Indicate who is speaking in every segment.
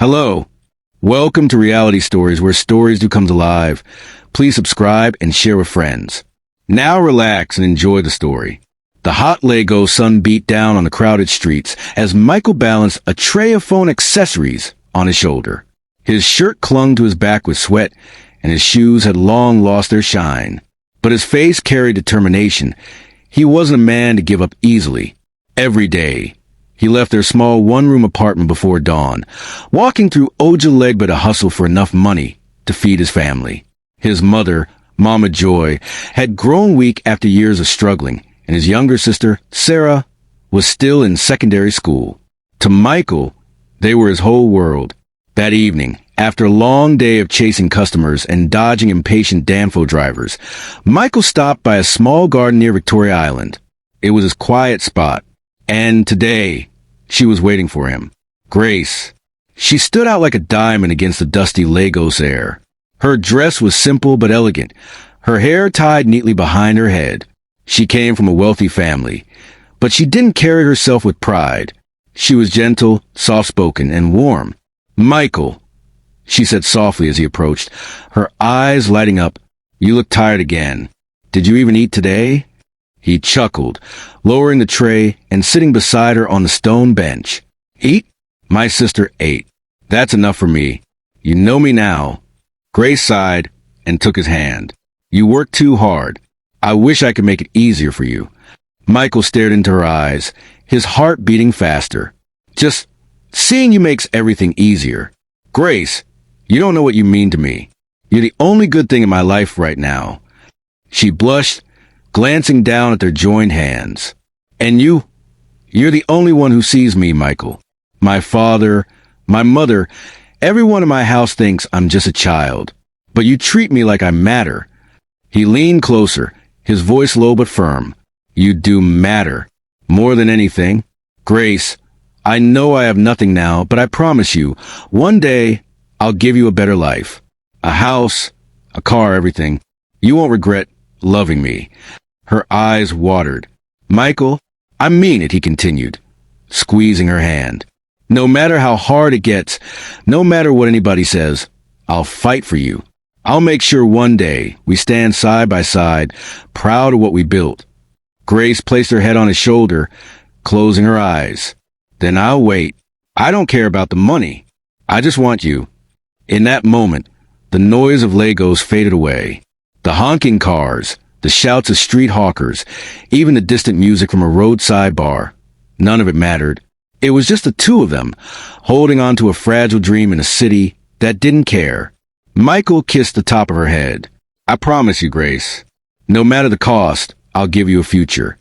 Speaker 1: Hello. Welcome to Reality Stories, where stories do come alive. Please subscribe and share with friends. Now relax and enjoy the story. The hot Lego sun beat down on the crowded streets as Michael balanced a tray of phone accessories on his shoulder. His shirt clung to his back with sweat, and his shoes had long lost their shine. But his face carried determination. He wasn't a man to give up easily. Every day, he left their small one-room apartment before dawn, walking through Oja-Legba to hustle for enough money to feed his family. His mother, Mama Joy, had grown weak after years of struggling, and his younger sister, Sarah, was still in secondary school. To Michael, they were his whole world. That evening, after a long day of chasing customers and dodging impatient Danfo drivers, Michael stopped by a small garden near Victoria Island. It was his quiet spot. And today, she was waiting for him. Grace. She stood out like a diamond against the dusty Lagos air. Her dress was simple but elegant, her hair tied neatly behind her head. She came from a wealthy family, but she didn't carry herself with pride. She was gentle, soft-spoken, and warm. "Michael," she said softly as he approached, her eyes lighting up. "You look tired again. Did you even eat today?" He chuckled, lowering the tray and sitting beside her on the stone bench. "Eat? My sister ate. That's enough for me. You know me now." Grace sighed and took his hand. "You work too hard. I wish I could make it easier for you." Michael stared into her eyes, his heart beating faster. "Just seeing you makes everything easier. Grace, you don't know what you mean to me. You're the only good thing in my life right now." She blushed, glancing down at their joined hands. "And you're the only one who sees me, Michael. My father, my mother, everyone in my house thinks I'm just a child. But you treat me like I matter." He leaned closer, his voice low but firm. "You do matter. More than anything. Grace, I know I have nothing now, but I promise you, one day I'll give you a better life. A house, a car, everything. You won't regret loving me." Her eyes watered. "Michael, I mean it," he continued, squeezing her hand. "No matter how hard it gets, no matter what anybody says, I'll fight for you. I'll make sure one day we stand side by side, proud of what we built." Grace placed her head on his shoulder, closing her eyes. "Then I'll wait. I don't care about the money. I just want you." In that moment, the noise of Legos faded away. The honking cars, the shouts of street hawkers, even the distant music from a roadside bar. None of it mattered. It was just the two of them, holding on to a fragile dream in a city that didn't care. Michael kissed the top of her head. "I promise you, Grace. No matter the cost, I'll give you a future."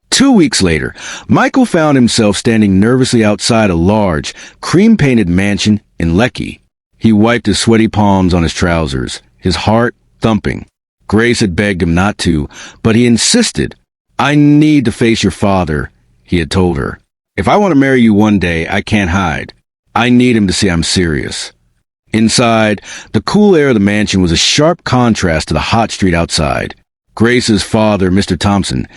Speaker 1: 2 weeks later, Michael found himself standing nervously outside a large, cream-painted mansion in Lekki. He wiped his sweaty palms on his trousers, his heart thumping. Grace had begged him not to, but he insisted. "I need to face your father," he had told her. "If I want to marry you one day, I can't hide. I need him to see I'm serious." Inside, the cool air of the mansion was a sharp contrast to the hot street outside. Grace's father, Mr. Thompson,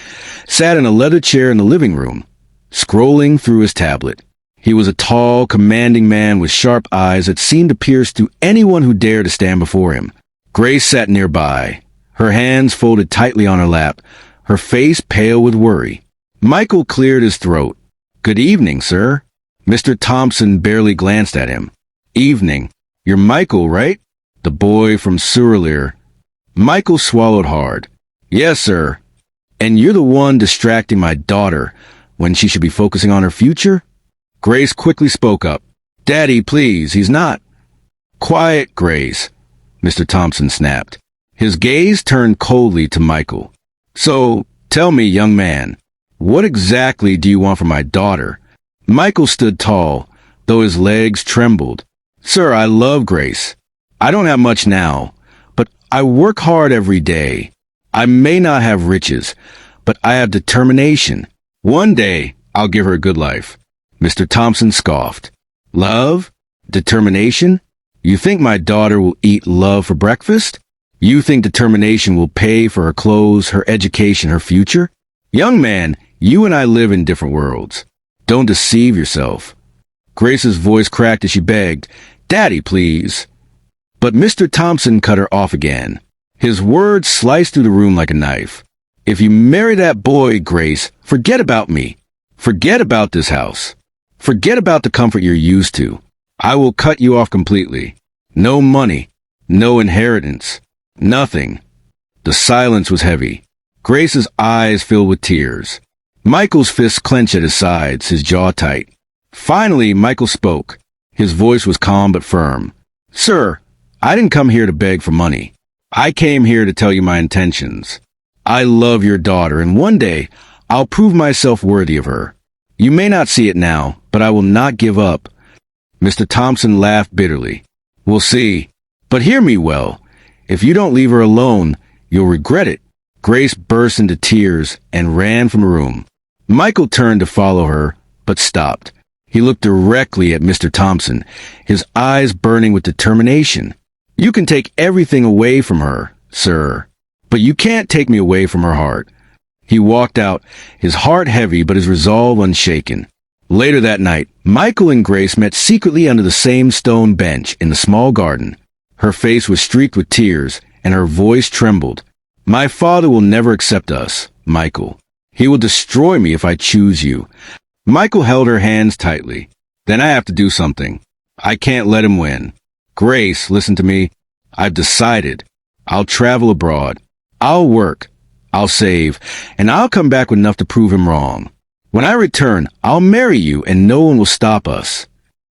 Speaker 1: sat in a leather chair in the living room, scrolling through his tablet. He was a tall, commanding man with sharp eyes that seemed to pierce through anyone who dared to stand before him. Grace sat nearby, her hands folded tightly on her lap, her face pale with worry. Michael cleared his throat. "Good evening, sir." Mr. Thompson barely glanced at him. "Evening. You're Michael, right? The boy from Suralere." Michael swallowed hard. "Yes, sir. And you're the one distracting my daughter when she should be focusing on her future?" Grace quickly spoke up. "Daddy, please, he's not." "Quiet, Grace," Mr. Thompson snapped. His gaze turned coldly to Michael. "So, tell me, young man, what exactly do you want from my daughter?" Michael stood tall, though his legs trembled. "Sir, I love Grace. I don't have much now, but I work hard every day. I may not have riches, but I have determination. One day, I'll give her a good life." Mr. Thompson scoffed. "Love? Determination? You think my daughter will eat love for breakfast? You think determination will pay for her clothes, her education, her future? Young man, you and I live in different worlds. Don't deceive yourself." Grace's voice cracked as she begged, "Daddy, please." But Mr. Thompson cut her off again. His words sliced through the room like a knife. "If you marry that boy, Grace, forget about me. Forget about this house. Forget about the comfort you're used to. I will cut you off completely. No money, no inheritance, nothing." The silence was heavy. Grace's eyes filled with tears. Michael's fists clenched at his sides, his jaw tight. Finally, Michael spoke. His voice was calm but firm. "Sir, I didn't come here to beg for money. I came here to tell you my intentions. I love your daughter, and one day I'll prove myself worthy of her. You may not see it now, but I will not give up." Mr. Thompson laughed bitterly. "We'll see. But hear me well. If you don't leave her alone, you'll regret it." Grace burst into tears and ran from the room. Michael turned to follow her, but stopped. He looked directly at Mr. Thompson, his eyes burning with determination. "You can take everything away from her, sir, but you can't take me away from her heart." He walked out, his heart heavy but his resolve unshaken. Later that night, Michael and Grace met secretly under the same stone bench in the small garden. Her face was streaked with tears, and her voice trembled. "My father will never accept us, Michael. He will destroy me if I choose you." Michael held her hands tightly. "Then I have to do something. I can't let him win. Grace, listen to me. I've decided. I'll travel abroad. I'll work. I'll save. And I'll come back with enough to prove him wrong. When I return, I'll marry you and no one will stop us."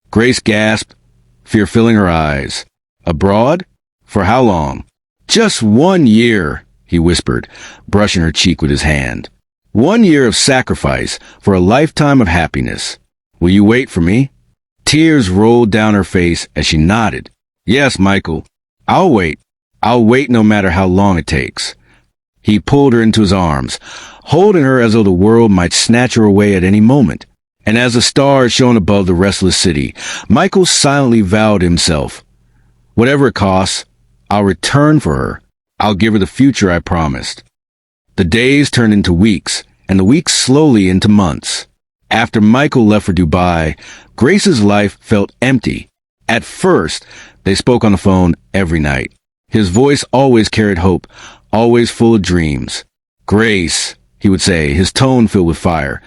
Speaker 1: Grace gasped, fear filling her eyes. "Abroad? For how long?" "Just 1 year," he whispered, brushing her cheek with his hand. "1 year of sacrifice for a lifetime of happiness. Will you wait for me?" Tears rolled down her face as she nodded. "Yes, Michael. I'll wait. I'll wait no matter how long it takes." He pulled her into his arms, holding her as though the world might snatch her away at any moment. And as the stars shone above the restless city, Michael silently vowed himself, "Whatever it costs, I'll return for her. I'll give her the future I promised." The days turned into weeks, and the weeks slowly into months. After Michael left for Dubai, Grace's life felt empty. At first, they spoke on the phone every night. His voice always carried hope, always full of dreams. "Grace," he would say, his tone filled with fire,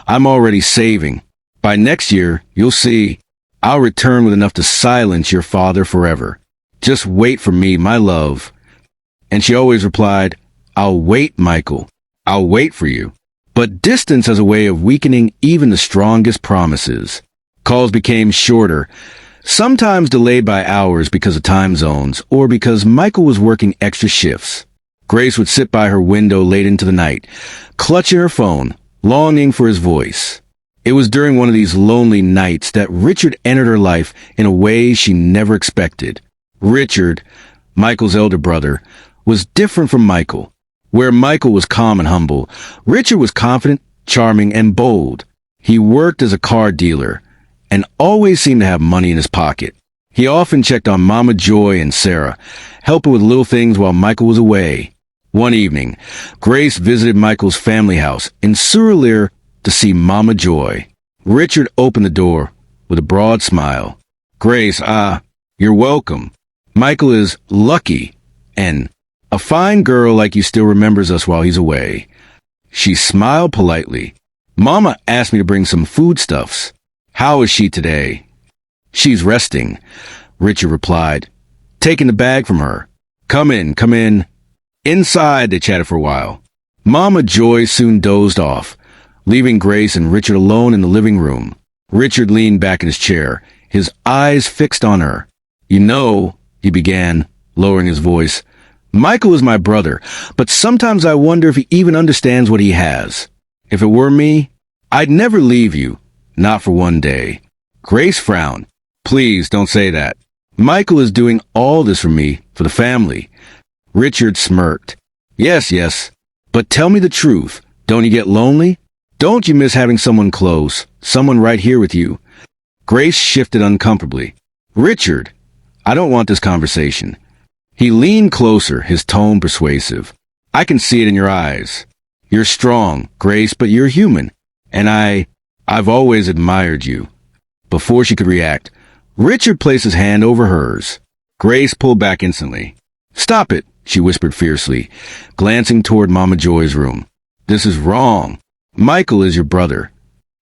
Speaker 1: "I'm already saving. By next year, you'll see. I'll return with enough to silence your father forever. Just wait for me, my love." And she always replied, "I'll wait, Michael. I'll wait for you." But distance has a way of weakening even the strongest promises. Calls became shorter, sometimes delayed by hours because of time zones or because Michael was working extra shifts. Grace would sit by her window late into the night, clutching her phone, longing for his voice. It was during one of these lonely nights that Richard entered her life in a way she never expected. Richard, Michael's elder brother, was different from Michael. Where Michael was calm and humble, Richard was confident, charming, and bold. He worked as a car dealer and always seemed to have money in his pocket. He often checked on Mama Joy and Sarah, helping with little things while Michael was away. One evening, Grace visited Michael's family house in Surrey to see Mama Joy. Richard opened the door with a broad smile. "Grace, you're welcome. Michael is lucky and a fine girl like you still remembers us while he's away." She smiled politely. "Mama asked me to bring some foodstuffs. How is she today?" "She's resting," Richard replied, taking the bag from her. Come in, come in." Inside, they chatted for a while. Mama Joy soon dozed off, leaving Grace and Richard alone in the living room. Richard leaned back in his chair, his eyes fixed on her. "You know," he began, lowering his voice, "Michael is my brother, but sometimes I wonder if he even understands what he has. If it were me, I'd never leave you, not for one day." Grace frowned. "Please don't say that. Michael is doing all this for me, for the family." Richard smirked. Yes, but tell me the truth. Don't you get lonely? Don't you miss having someone close, someone right here with you?" Grace shifted uncomfortably. "Richard, I don't want this conversation." He leaned closer, his tone persuasive. "I can see it in your eyes. You're strong, Grace, but you're human. And I've always admired you." Before she could react, Richard placed his hand over hers. Grace pulled back instantly. "Stop it," she whispered fiercely, glancing toward Mama Joy's room. "This is wrong. Michael is your brother."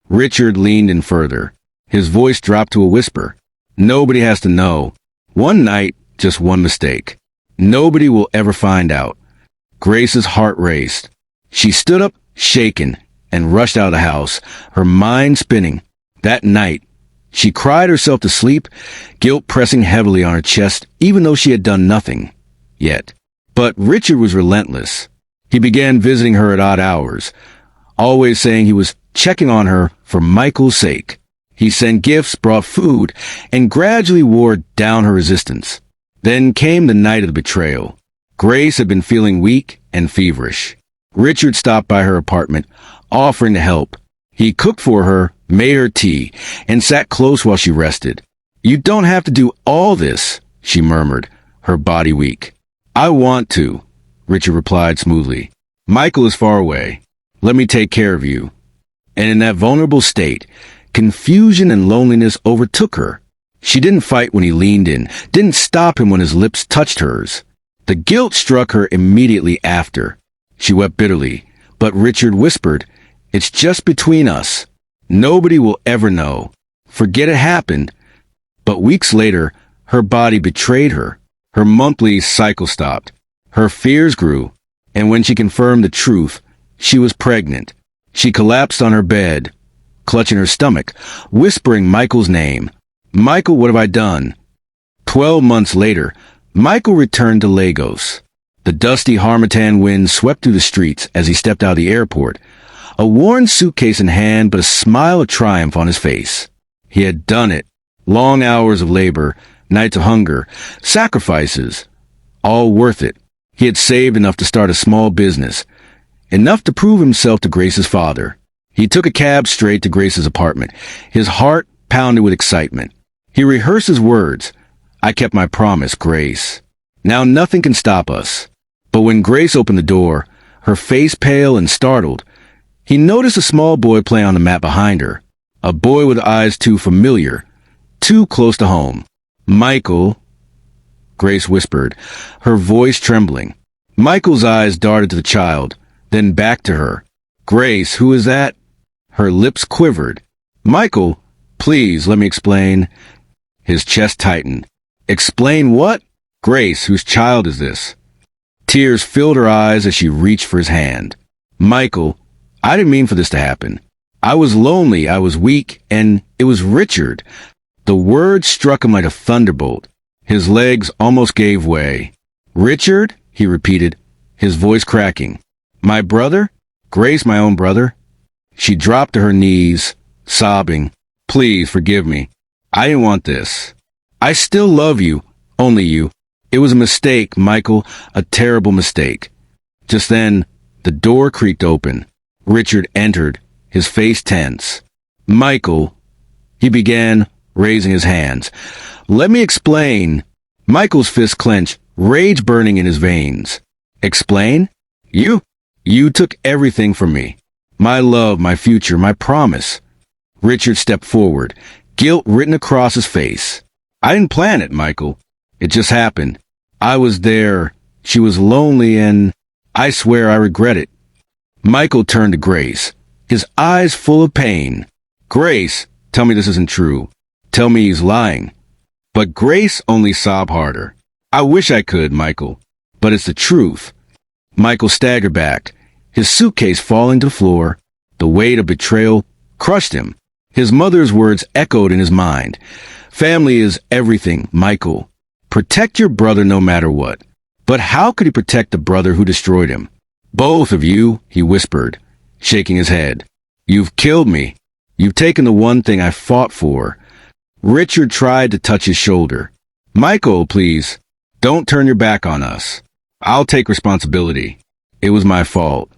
Speaker 1: Richard leaned in further. His voice dropped to a whisper. "Nobody has to know. One night, just one mistake. Nobody will ever find out." Grace's heart raced. She stood up, shaken, and rushed out of the house, her mind spinning. That night, she cried herself to sleep, guilt pressing heavily on her chest, even though she had done nothing yet. But Richard was relentless. He began visiting her at odd hours, always saying he was checking on her for Michael's sake. He sent gifts, brought food, and gradually wore down her resistance. Then came the night of the betrayal. Grace had been feeling weak and feverish. Richard stopped by her apartment, offering to help. He cooked for her, made her tea, and sat close while she rested. "You don't have to do all this," she murmured, her body weak. "I want to," Richard replied smoothly. "Michael is far away. Let me take care of you." And in that vulnerable state, confusion and loneliness overtook her. She didn't fight when he leaned in, didn't stop him when his lips touched hers. The guilt struck her immediately after. She wept bitterly, but Richard whispered, "It's just between us. Nobody will ever know. Forget it happened." But weeks later, her body betrayed her. Her monthly cycle stopped. Her fears grew, and when she confirmed the truth, she was pregnant. She collapsed on her bed, clutching her stomach, whispering Michael's name. "Michael, what have I done?" 12 months later, Michael returned to Lagos. The dusty harmattan wind swept through the streets as he stepped out of the airport, a worn suitcase in hand but a smile of triumph on his face. He had done it. Long hours of labor, nights of hunger, sacrifices, all worth it. He had saved enough to start a small business, enough to prove himself to Grace's father. He took a cab straight to Grace's apartment, his heart pounded with excitement. He rehearsed his words. "I kept my promise, Grace. Now nothing can stop us." But when Grace opened the door, her face pale and startled, he noticed a small boy playing on the mat behind her, a boy with eyes too familiar, too close to home. "Michael," Grace whispered, her voice trembling. Michael's eyes darted to the child, then back to her. "Grace, who is that?" Her lips quivered. "Michael, please, let me explain." His chest tightened. "Explain what?" "Grace, whose child is this?" Tears filled her eyes as she reached for his hand. "Michael, I didn't mean for this to happen. I was lonely, I was weak, and it was Richard." The words struck him like a thunderbolt. His legs almost gave way. "Richard?" he repeated, his voice cracking. "My brother? Grace, my own brother?" She dropped to her knees, sobbing. "Please forgive me. I didn't want this. I still love you, only you. It was a mistake, Michael, a terrible mistake." Just then, the door creaked open. Richard entered, his face tense. "Michael," he began, raising his hands. "Let me explain." Michael's fist clenched, rage burning in his veins. "Explain? You took everything from me. My love, my future, my promise." Richard stepped forward, guilt written across his face. "I didn't plan it, Michael. It just happened. I was there. She was lonely and I swear I regret it." Michael turned to Grace, his eyes full of pain. "Grace, tell me this isn't true. Tell me he's lying." But Grace only sobbed harder. "I wish I could, Michael, but it's the truth." Michael staggered back, his suitcase falling to the floor. The weight of betrayal crushed him. His mother's words echoed in his mind. "Family is everything, Michael. Protect your brother no matter what." But how could he protect the brother who destroyed him? "Both of you," he whispered, shaking his head. "You've killed me. You've taken the one thing I fought for." Richard tried to touch his shoulder. "Michael, please, don't turn your back on us. I'll take responsibility. It was my fault."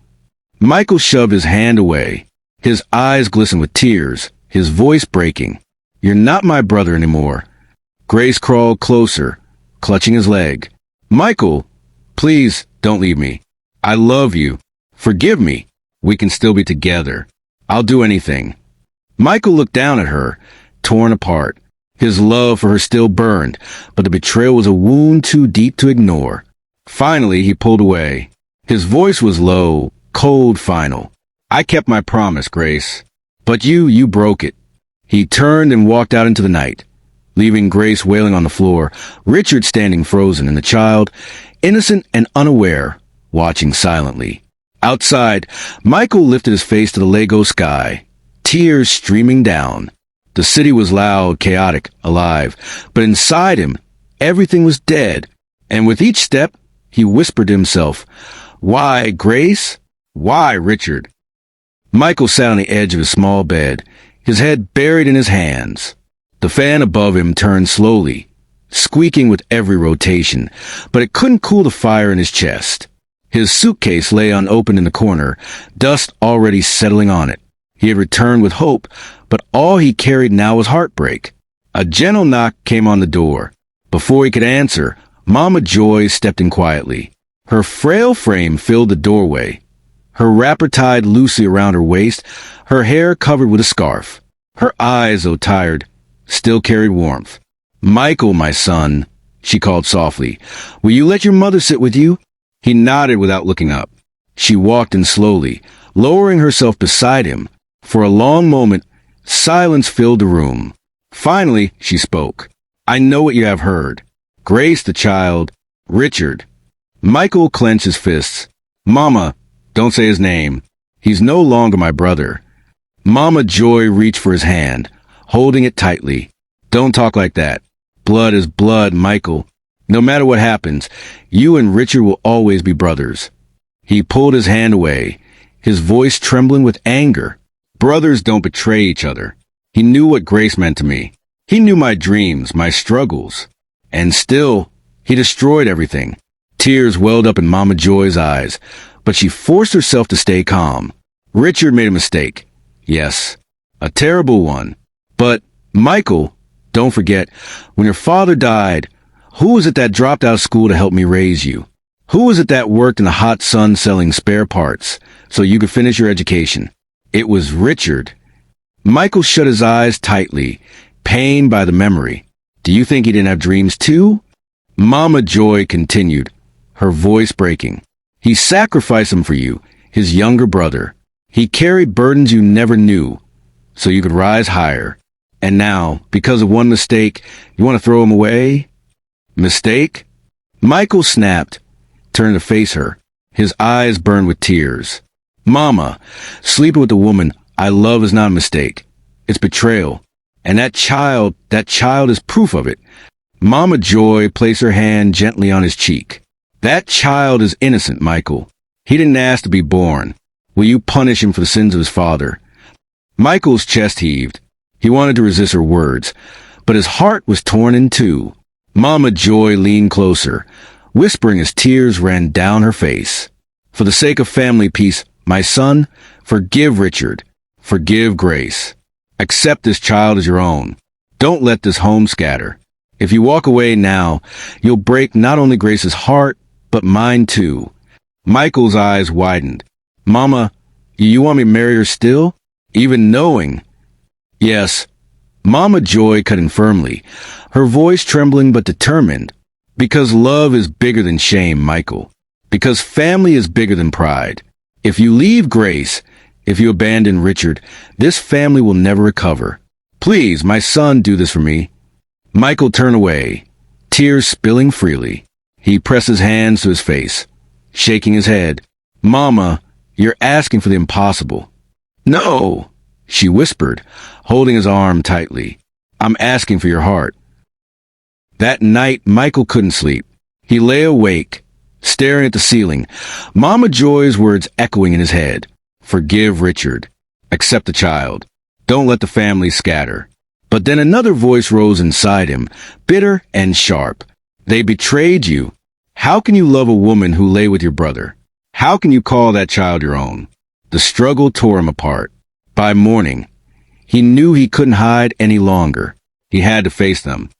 Speaker 1: Michael shoved his hand away. His eyes glistened with tears, his voice breaking. "You're not my brother anymore." Grace crawled closer, clutching his leg. "Michael, please don't leave me. I love you. Forgive me. We can still be together. I'll do anything." Michael looked down at her, torn apart. His love for her still burned, but the betrayal was a wound too deep to ignore. Finally, he pulled away. His voice was low, cold, final. I kept my promise, Grace. But you broke it. He turned and walked out into the night, leaving Grace wailing on the floor, Richard standing frozen, and the child, innocent and unaware, watching silently. Outside, Michael lifted his face to the Lego sky, tears streaming down. The city was loud, chaotic, alive, but inside him, everything was dead. And with each step, he whispered to himself, "Why, Grace? Why, Richard?" Michael sat on the edge of his small bed, his head buried in his hands. The fan above him turned slowly, squeaking with every rotation, but it couldn't cool the fire in his chest. His suitcase lay unopened in the corner, dust already settling on it. He had returned with hope, but all he carried now was heartbreak. A gentle knock came on the door. Before he could answer, Mama Joy stepped in quietly. Her frail frame filled the doorway. Her wrapper tied loosely around her waist, her hair covered with a scarf. Her eyes, though tired, still carried warmth. "Michael, my son," she called softly, "will you let your mother sit with you?" He nodded without looking up. She walked in slowly, lowering herself beside him. For a long moment, silence filled the room. Finally, she spoke. "I know what you have heard. Grace, the child, Richard." Michael clenched his fists. "Mama, don't say his name. He's no longer my brother." Mama Joy reached for his hand, holding it tightly. "Don't talk like that. Blood is blood, Michael. No matter what happens, you and Richard will always be brothers." He pulled his hand away, his voice trembling with anger. "Brothers don't betray each other." He knew what Grace meant to me. He knew my dreams, my struggles. And still, he destroyed everything. Tears welled up in Mama Joy's eyes, but she forced herself to stay calm. Richard made a mistake. Yes, a terrible one. But, Michael, don't forget, when your father died, who was it that dropped out of school to help me raise you? Who was it that worked in the hot sun selling spare parts so you could finish your education? It was Richard. Michael shut his eyes tightly, pained by the memory. Do you think he didn't have dreams too? Mama Joy continued, her voice breaking. He sacrificed them for you, his younger brother. He carried burdens you never knew, so you could rise higher. And now, because of one mistake, you want to throw him away? Mistake? Michael snapped, turned to face her. His eyes burned with tears. Mama, sleeping with a woman I love is not a mistake. It's betrayal. And that child is proof of it. Mama Joy placed her hand gently on his cheek. That child is innocent, Michael. He didn't ask to be born. Will you punish him for the sins of his father? Michael's chest heaved. He wanted to resist her words, but his heart was torn in two. Mama Joy leaned closer, whispering as tears ran down her face. For the sake of family peace, my son, forgive Richard. Forgive Grace. Accept this child as your own. Don't let this home scatter. If you walk away now, you'll break not only Grace's heart, but mine too. Michael's eyes widened. Mama, you want me to marry her still? Even knowing? Yes. Mama Joy cut in firmly, her voice trembling but determined. Because love is bigger than shame, Michael. Because family is bigger than pride. If you leave Grace, if you abandon Richard, this family will never recover. Please, my son, do this for me. Michael turned away, tears spilling freely. He pressed his hands to his face, shaking his head. Mama, you're asking for the impossible. No, she whispered, holding his arm tightly. I'm asking for your heart. That night, Michael couldn't sleep. He lay awake, staring at the ceiling, Mama Joy's words echoing in his head. Forgive Richard. Accept the child. Don't let the family scatter. But then another voice rose inside him, bitter and sharp. They betrayed you. How can you love a woman who lay with your brother? How can you call that child your own? The struggle tore him apart. By morning, he knew he couldn't hide any longer. He had to face them.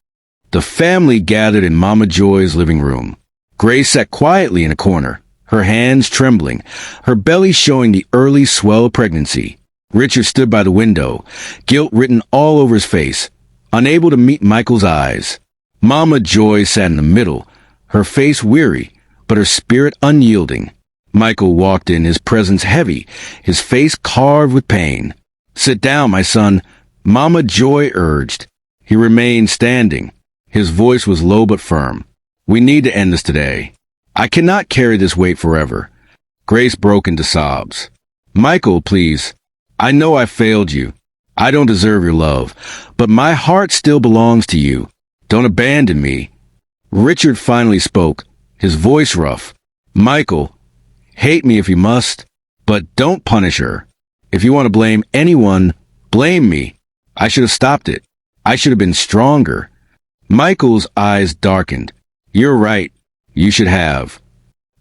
Speaker 1: The family gathered in Mama Joy's living room. Grace sat quietly in a corner, her hands trembling, her belly showing the early swell of pregnancy. Richard stood by the window, guilt written all over his face, unable to meet Michael's eyes. Mama Joy sat in the middle, her face weary, but her spirit unyielding. Michael walked in, his presence heavy, his face carved with pain. "Sit down, my son," Mama Joy urged. He remained standing. His voice was low but firm. "We need to end this today. I cannot carry this weight forever." Grace broke into sobs. "Michael, please. I know I failed you. I don't deserve your love, but my heart still belongs to you. Don't abandon me." Richard finally spoke, his voice rough. "Michael, hate me if you must, but don't punish her. If you want to blame anyone, blame me. I should have stopped it. I should have been stronger." Michael's eyes darkened. "You're right. You should have."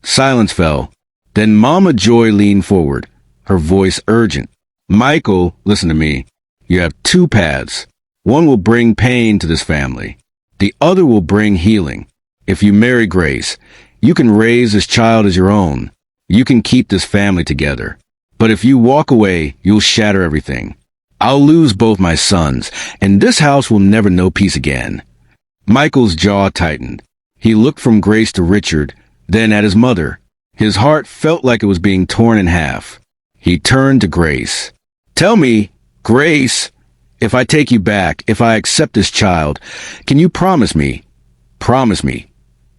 Speaker 1: Silence fell. Then Mama Joy leaned forward, her voice urgent. "Michael, listen to me. You have two paths. One will bring pain to this family. The other will bring healing. If you marry Grace, you can raise this child as your own. You can keep this family together. But if you walk away, you'll shatter everything. I'll lose both my sons, and this house will never know peace again." Michael's jaw tightened. He looked from Grace to Richard, then at his mother. His heart felt like it was being torn in half. He turned to Grace. "Tell me, Grace, if I take you back, if I accept this child, can you promise me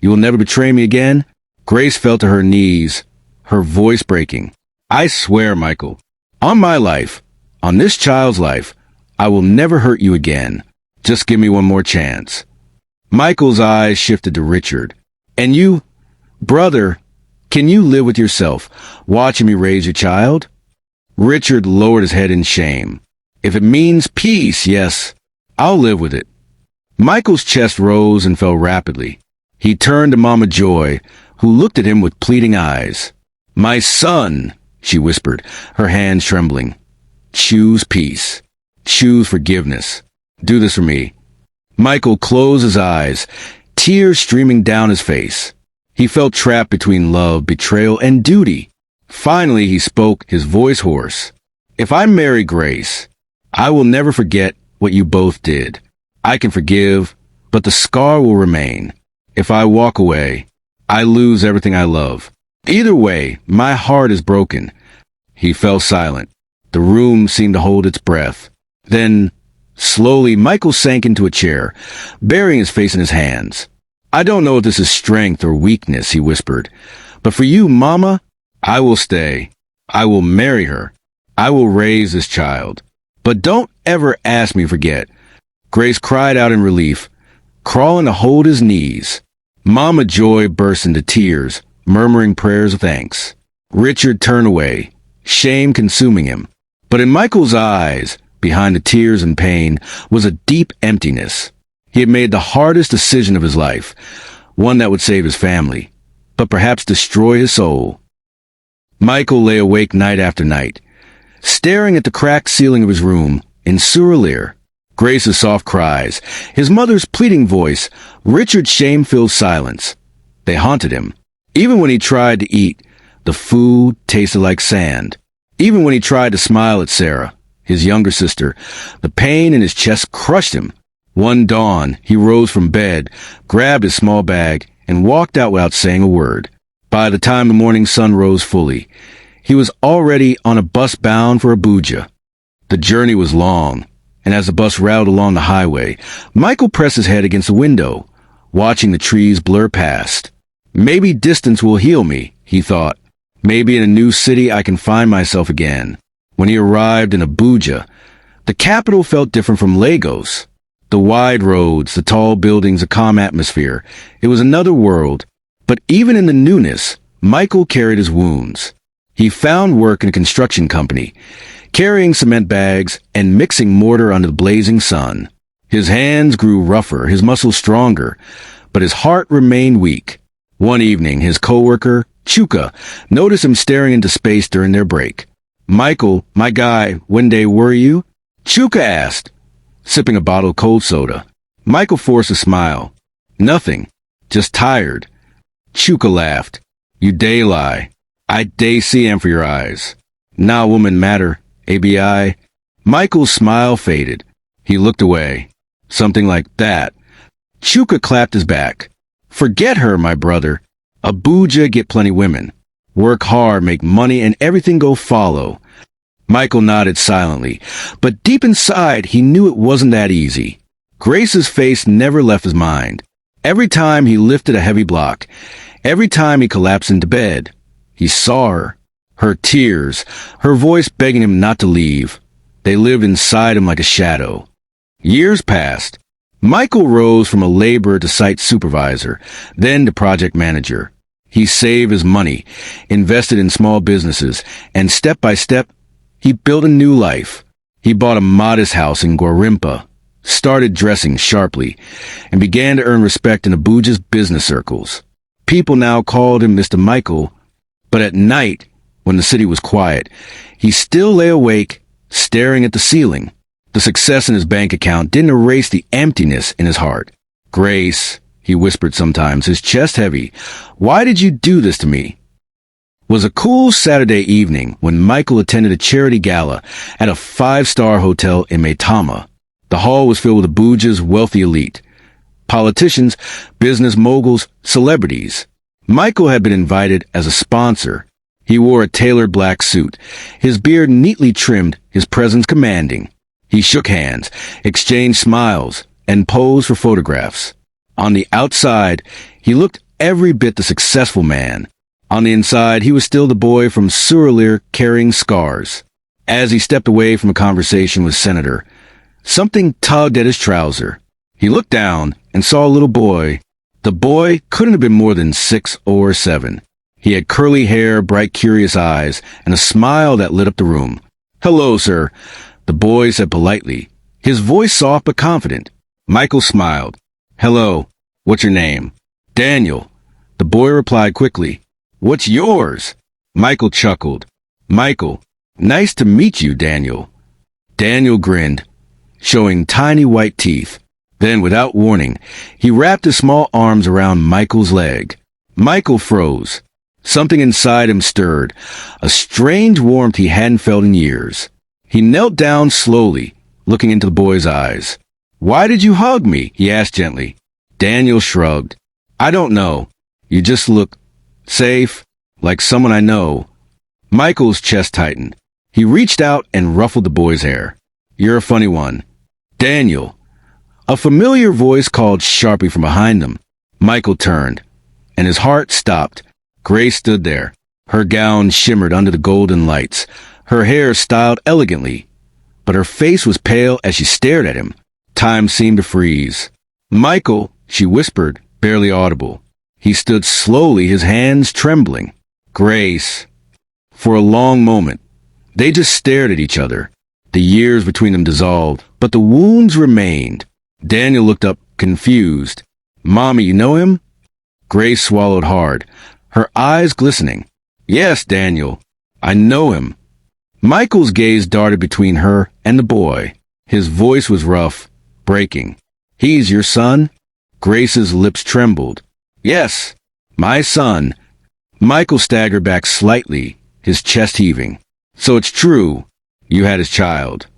Speaker 1: you will never betray me again?" Grace fell to her knees, her voice breaking. "I swear, Michael, on my life, on this child's life, I will never hurt you again. Just give me one more chance." Michael's eyes shifted to Richard. "And you, brother, can you live with yourself, watching me raise your child?" Richard lowered his head in shame. "If it means peace, yes, I'll live with it." Michael's chest rose and fell rapidly. He turned to Mama Joy, who looked at him with pleading eyes. "My son," she whispered, her hands trembling. "Choose peace. Choose forgiveness. Do this for me." Michael closed his eyes, tears streaming down his face. He felt trapped between love, betrayal, and duty. Finally, he spoke, his voice hoarse. "If I marry Grace, I will never forget what you both did. I can forgive, but the scar will remain. If I walk away, I lose everything I love. Either way, my heart is broken." He fell silent. The room seemed to hold its breath. Then, slowly, Michael sank into a chair, burying his face in his hands. "I don't know if this is strength or weakness," he whispered. "But for you, Mama, I will stay. I will marry her. I will raise this child. But don't ever ask me to forget." Grace cried out in relief, crawling to hold his knees. Mama Joy burst into tears, murmuring prayers of thanks. Richard turned away, shame consuming him. But in Michael's eyes, behind the tears and pain, was a deep emptiness. He had made the hardest decision of his life, one that would save his family, but perhaps destroy his soul. Michael lay awake night after night, staring at the cracked ceiling of his room in surreal. Grace's soft cries, his mother's pleading voice, Richard's shame-filled silence. They haunted him. Even when he tried to eat, the food tasted like sand. Even when he tried to smile at Sarah, his younger sister, the pain in his chest crushed him. One dawn, he rose from bed, grabbed his small bag, and walked out without saying a word. By the time the morning sun rose fully, he was already on a bus bound for Abuja. The journey was long, and as the bus rattled along the highway, Michael pressed his head against the window, watching the trees blur past. Maybe distance will heal me, he thought. Maybe in a new city I can find myself again. When he arrived in Abuja, the capital felt different from Lagos. The wide roads, the tall buildings, a calm atmosphere. It was another world. But even in the newness, Michael carried his wounds. He found work in a construction company, carrying cement bags and mixing mortar under the blazing sun. His hands grew rougher, his muscles stronger, but his heart remained weak. One evening, his coworker, Chuka, noticed him staring into space during their break. "Michael, my guy, when day were you?" Chuka asked, sipping a bottle of cold soda. Michael forced a smile. "Nothing, just tired." Chuka laughed. "You day lie. I day see am for your eyes. Now woman matter, ABI? Michael's smile faded. He looked away. Something like that. Chuka clapped his back. Forget her, my brother. Abuja get plenty women. Work hard, make money, and everything go follow. Michael nodded silently, but deep inside he knew it wasn't that easy. Grace's face never left his mind. Every time he lifted a heavy block, every time he collapsed into bed, he saw her. Her tears, her voice begging him not to leave. They lived inside him like a shadow. Years passed. Michael rose from a laborer to site supervisor, then to project manager. He saved his money, invested in small businesses, and step by step, he built a new life. He bought a modest house in Gorimpa, started dressing sharply, and began to earn respect in Abuja's business circles. People now called him Mr. Michael, but at night, when the city was quiet, he still lay awake, staring at the ceiling. The success in his bank account didn't erase the emptiness in his heart. Grace, he whispered sometimes, his chest heavy, why did you do this to me? It was a cool Saturday evening when Michael attended a charity gala at a 5-star hotel in Maitama. The hall was filled with Abuja's wealthy elite. Politicians, business moguls, celebrities. Michael had been invited as a sponsor. He wore a tailored black suit, his beard neatly trimmed, his presence commanding. He shook hands, exchanged smiles, and posed for photographs. On the outside, he looked every bit the successful man. On the inside, he was still the boy from Suralere carrying scars. As he stepped away from a conversation with Senator, something tugged at his trouser. He looked down and saw a little boy. The boy couldn't have been more than 6 or 7. He had curly hair, bright, curious eyes, and a smile that lit up the room. "Hello, sir," the boy said politely, his voice soft but confident. Michael smiled. "Hello. What's your name?" "Daniel." The boy replied quickly. "What's yours?" Michael chuckled. "Michael. Nice to meet you, Daniel." Daniel grinned, showing tiny white teeth. Then, without warning, he wrapped his small arms around Michael's leg. Michael froze. Something inside him stirred, a strange warmth he hadn't felt in years. He knelt down slowly, looking into the boy's eyes. "Why did you hug me?" he asked gently. Daniel shrugged. "I don't know. You just look safe, like someone I know." Michael's chest tightened. He reached out and ruffled the boy's hair. "You're a funny one." "Daniel." A familiar voice called sharply from behind them. Michael turned, and his heart stopped. Grace stood there. Her gown shimmered under the golden lights, her hair styled elegantly, but her face was pale as she stared at him. Time seemed to freeze. "Michael," she whispered, barely audible. He stood slowly, his hands trembling. "Grace." For a long moment, they just stared at each other. The years between them dissolved, but the wounds remained. Daniel looked up, confused. "Mommy, you know him?" Grace swallowed hard, her eyes glistening. "Yes, Daniel. I know him." Michael's gaze darted between her and the boy. His voice was rough, breaking. "He's your son?" Grace's lips trembled. "Yes, my son." Michael staggered back slightly, his chest heaving. "So it's true. You had his child."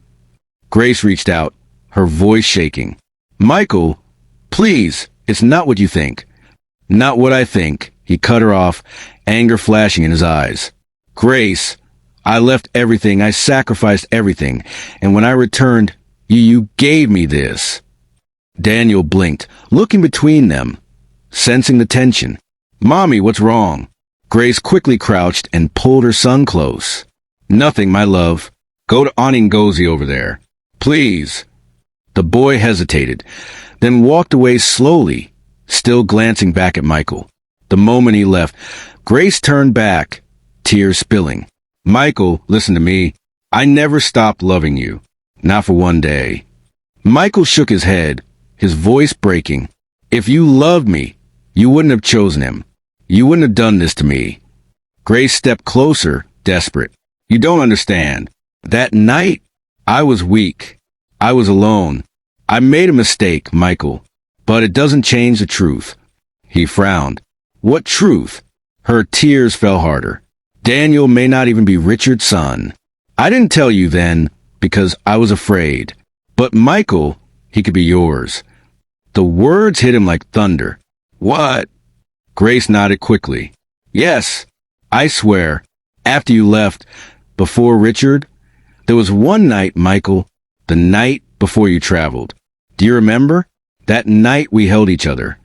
Speaker 1: Grace reached out, her voice shaking. "Michael, please, it's not what you think." "Not what I think." He cut her off, anger flashing in his eyes. "Grace, I left everything, I sacrificed everything, and when I returned, you gave me this." Daniel blinked, looking between them, sensing the tension. "Mommy, what's wrong?" Grace quickly crouched and pulled her son close. "Nothing, my love. Go to Auntie Ngozi over there. Please." The boy hesitated, then walked away slowly, still glancing back at Michael. The moment he left, Grace turned back, tears spilling. "Michael, listen to me. I never stopped loving you. Not for one day." Michael shook his head, his voice breaking. "If you loved me, you wouldn't have chosen him. You wouldn't have done this to me." Grace stepped closer, desperate. "You don't understand. That night, I was weak. I was alone. I made a mistake, Michael. But it doesn't change the truth." He frowned. "What truth?" Her tears fell harder. "Daniel may not even be Richard's son. I didn't tell you then because I was afraid. But Michael, he could be yours. The words hit him like thunder. What? Grace nodded quickly. Yes, I swear. After you left, before Richard, there was one night, Michael, the night before you traveled. Do you remember? That night we held each other.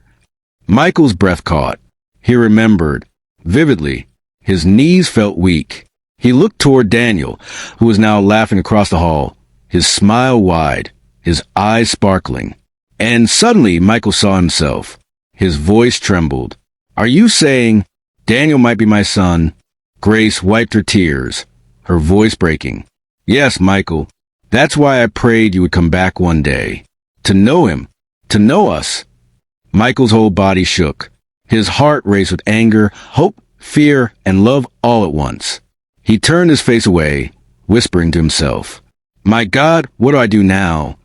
Speaker 1: Michael's breath caught. He remembered. Vividly. His knees felt weak. He looked toward Daniel, who was now laughing across the hall, his smile wide, his eyes sparkling. And suddenly Michael saw himself. His voice trembled. Are you saying Daniel might be my son? Grace wiped her tears, her voice breaking. Yes, Michael. That's why I prayed you would come back one day. To know him. To know us. Michael's whole body shook. His heart raced with anger, hope, fear, and love all at once. He turned his face away, whispering to himself, My God, what do I do now?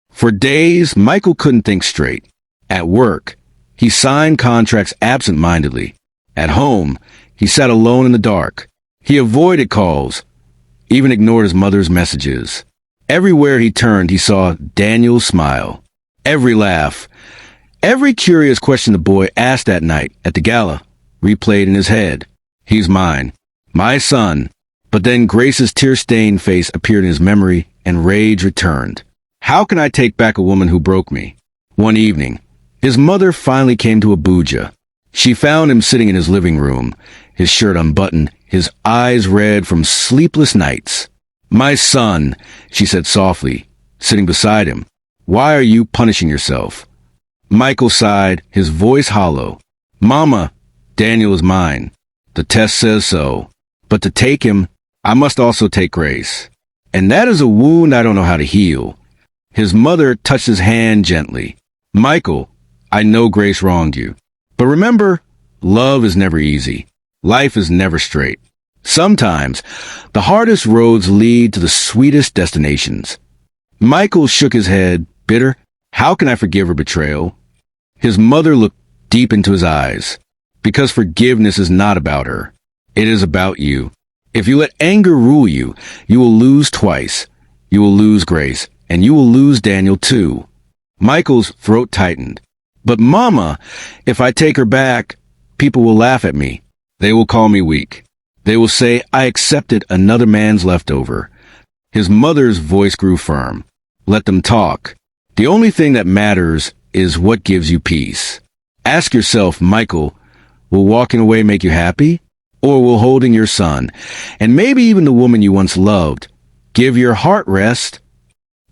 Speaker 1: For days, Michael couldn't think straight. At work, he signed contracts absent-mindedly. At home, he sat alone in the dark. He avoided calls, even ignored his mother's messages. Everywhere he turned, he saw Daniel's smile. Every laugh, every curious question the boy asked that night at the gala, replayed in his head. He's mine. My son. But then Grace's tear-stained face appeared in his memory, and rage returned. How can I take back a woman who broke me? One evening, his mother finally came to Abuja. She found him sitting in his living room, his shirt unbuttoned, his eyes red from sleepless nights. My son, she said softly, sitting beside him. Why are you punishing yourself? Michael sighed, his voice hollow. Mama, Daniel is mine. The test says so. But to take him, I must also take Grace. And that is a wound I don't know how to heal. His mother touched his hand gently. Michael, I know Grace wronged you. But remember, love is never easy. Life is never straight. Sometimes, the hardest roads lead to the sweetest destinations. Michael shook his head, bitter. How can I forgive her betrayal? His mother looked deep into his eyes. Because forgiveness is not about her. It is about you. If you let anger rule you, you will lose twice. You will lose Grace, and you will lose Daniel too. Michael's throat tightened. But Mama, if I take her back, people will laugh at me. They will call me weak. They will say I accepted another man's leftover. His mother's voice grew firm. Let them talk. The only thing that matters is what gives you peace. Ask yourself, Michael, will walking away make you happy? Or will holding your son, and maybe even the woman you once loved, give your heart rest?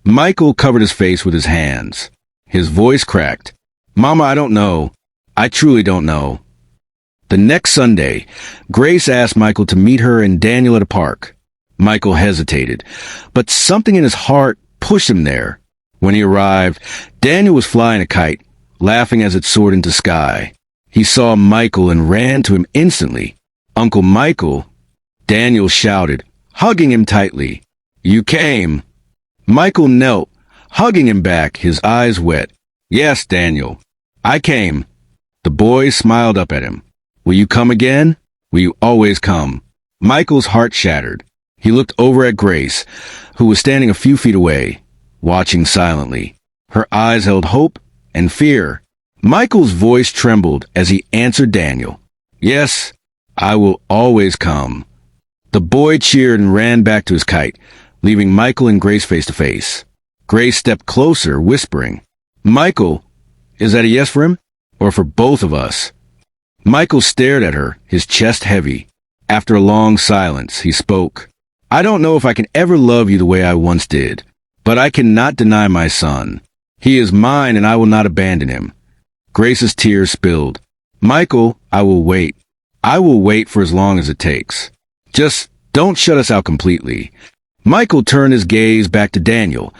Speaker 1: Michael covered his face with his hands. His voice cracked. Mama, I don't know. I truly don't know. The next Sunday, Grace asked Michael to meet her and Daniel at a park. Michael hesitated, but something in his heart pushed him there. When he arrived, Daniel was flying a kite, laughing as it soared into sky. He saw Michael and ran to him instantly. Uncle Michael, Daniel shouted, hugging him tightly. You came. Michael knelt, hugging him back, his eyes wet. Yes, Daniel, I came. The boy smiled up at him. Will you come again? Will you always come? Michael's heart shattered. He looked over at Grace, who was standing a few feet away, watching silently. Her eyes held hope and fear. Michael's voice trembled as he answered Daniel. Yes, I will always come. The boy cheered and ran back to his kite, leaving Michael and Grace face to face. Grace stepped closer, whispering, Michael, is that a yes for him? Or for both of us? Michael stared at her, his chest heavy. After a long silence, he spoke. I don't know if I can ever love you the way I once did, but I cannot deny my son. He is mine and I will not abandon him. Grace's tears spilled. Michael, I will wait. I will wait for as long as it takes. Just don't shut us out completely. Michael turned his gaze back to Daniel,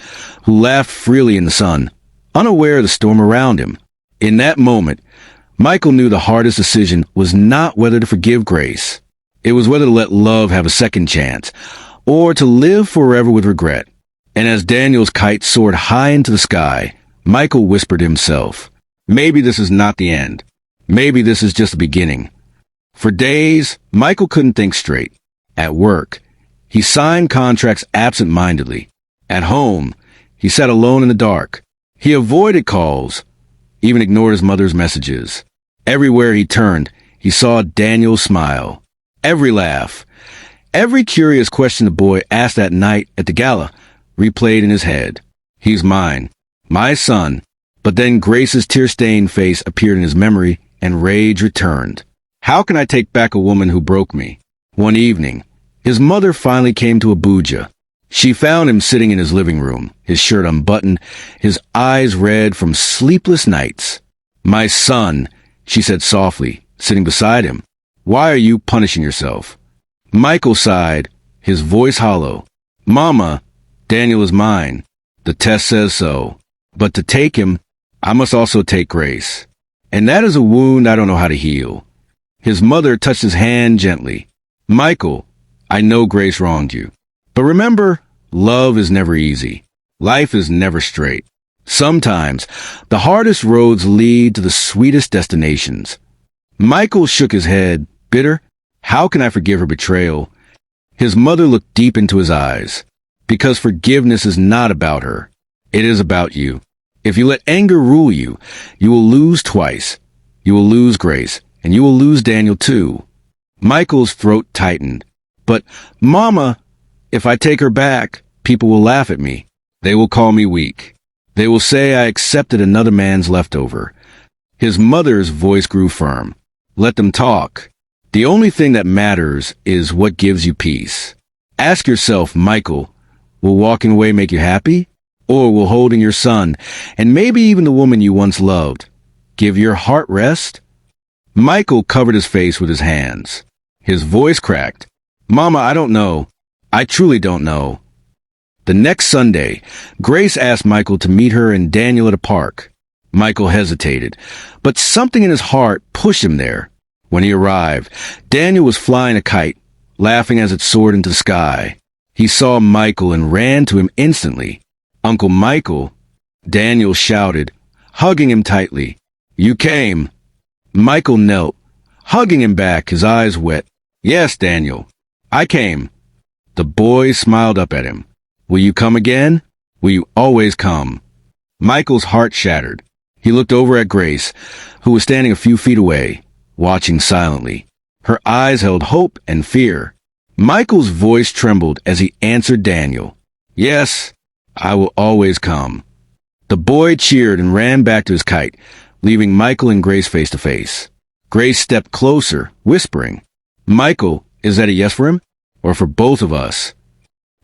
Speaker 1: who laughed freely in the sun, unaware of the storm around him. In that moment, Michael knew the hardest decision was not whether to forgive Grace. It was whether to let love have a second chance, or to live forever with regret. And as Daniel's kite soared high into the sky, Michael whispered to himself, maybe this is not the end. Maybe this is just the beginning. For days, Michael couldn't think straight. At work, He signed contracts absent-mindedly. At home, he sat alone in the dark. He avoided calls, even ignored his mother's messages. Everywhere he turned, he saw Daniel smile. Every laugh, every curious question the boy asked that night at the gala replayed in his head. He's mine, my son. But then Grace's tear-stained face appeared in his memory, and rage returned. How can I take back a woman who broke me? One evening, his mother finally came to Abuja. She found him sitting in his living room, his shirt unbuttoned, his eyes red from sleepless nights. "My son," she said softly, sitting beside him. "Why are you punishing yourself?" Michael sighed, his voice hollow. "Mama, Daniel is mine. The test says so. But to take him, I must also take Grace. And that is a wound I don't know how to heal." His mother touched his hand gently. "Michael, I know Grace wronged you. But remember, love is never easy. Life is never straight. Sometimes, the hardest roads lead to the sweetest destinations." Michael shook his head, bitter. How can I forgive her betrayal? His mother looked deep into his eyes. Because forgiveness is not about her. It is about you. If you let anger rule you, you will lose twice. You will lose Grace, and you will lose Daniel too. Michael's throat tightened. "But, Mama, if I take her back, people will laugh at me. They will call me weak. They will say I accepted another man's leftover." His mother's voice grew firm. "Let them talk. The only thing that matters is what gives you peace. Ask yourself, Michael, will walking away make you happy? Or will holding your son, and maybe even the woman you once loved, give your heart rest?" Michael covered his face with his hands. His voice cracked. "Mama, I don't know. I truly don't know." The next Sunday, Grace asked Michael to meet her and Daniel at a park. Michael hesitated, but something in his heart pushed him there. When he arrived, Daniel was flying a kite, laughing as it soared into the sky. He saw Michael and ran to him instantly. "Uncle Michael," Daniel shouted, hugging him tightly. "You came." Michael knelt, hugging him back, his eyes wet. "Yes, Daniel, I came." The boy smiled up at him. "Will you come again? Will you always come?" Michael's heart shattered. He looked over at Grace, who was standing a few feet away, watching silently. Her eyes held hope and fear. Michael's voice trembled as he answered Daniel. "Yes, I will always come." The boy cheered and ran back to his kite, leaving Michael and Grace face to face. Grace stepped closer, whispering, "Michael, is that a yes for him? Or for both of us?"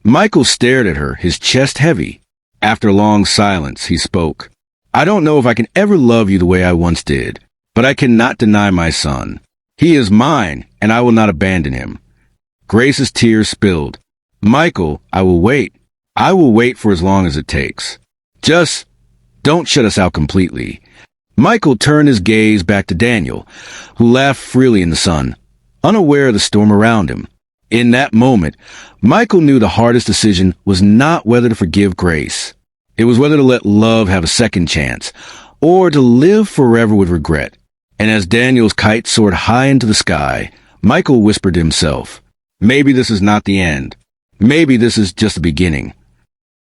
Speaker 1: Michael stared at her, his chest heavy. After a long silence, he spoke. "I don't know if I can ever love you the way I once did, but I cannot deny my son. He is mine, and I will not abandon him." Grace's tears spilled. "Michael, I will wait. I will wait for as long as it takes. Just don't shut us out completely." Michael turned his gaze back to Daniel, who laughed freely in the sun, unaware of the storm around him. In that moment, Michael knew the hardest decision was not whether to forgive Grace. It was whether to let love have a second chance, or to live forever with regret. And as Daniel's kite soared high into the sky, Michael whispered to himself, "Maybe this is not the end. Maybe this is just the beginning."